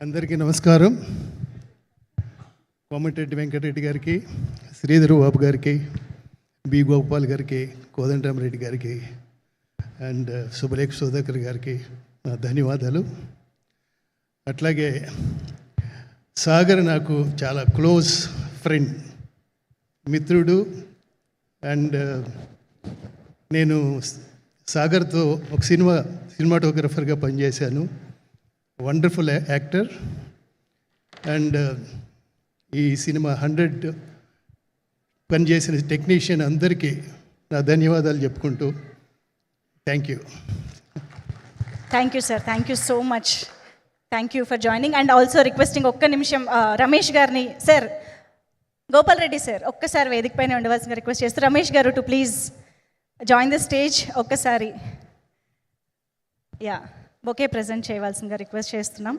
అందరికీ నమస్కారం. కోమటిరెడ్డి వెంకటరెడ్డి గారికి, శ్రీధర్ బాబు గారికి, బి గోపాల్ గారికి, కోదండరామరెడ్డి గారికి అండ్ సుబలేఖ సుధాకర్ గారికి నా ధన్యవాదాలు. అట్లాగే సాగర్ నాకు చాలా క్లోజ్ ఫ్రెండ్, మిత్రుడు. అండ్ నేను సాగర్తో ఒక సినిమాటోగ్రఫర్గా పనిచేశాను. Wonderful actor. అండ్ ఈ సినిమా 100 పనిచేసిన టెక్నీషియన్ అందరికీ నా ధన్యవాదాలు చెప్పుకుంటూ thank you. Thank you sir, thank you so much. Thank you for joining and also requesting ఒక్క నిమిషం రమేష్ గారిని, సార్ గోపాల్ రెడ్డి సార్ ఒక్కసారి వేదిక పైన ఉండవలసిందిగా రిక్వెస్ట్ చేస్తూ, రమేష్ గారు to please join the stage. ఒక్కసారి బొకే ప్రజెంట్ చేయవలసిందిగా రిక్వెస్ట్ చేస్తున్నాం.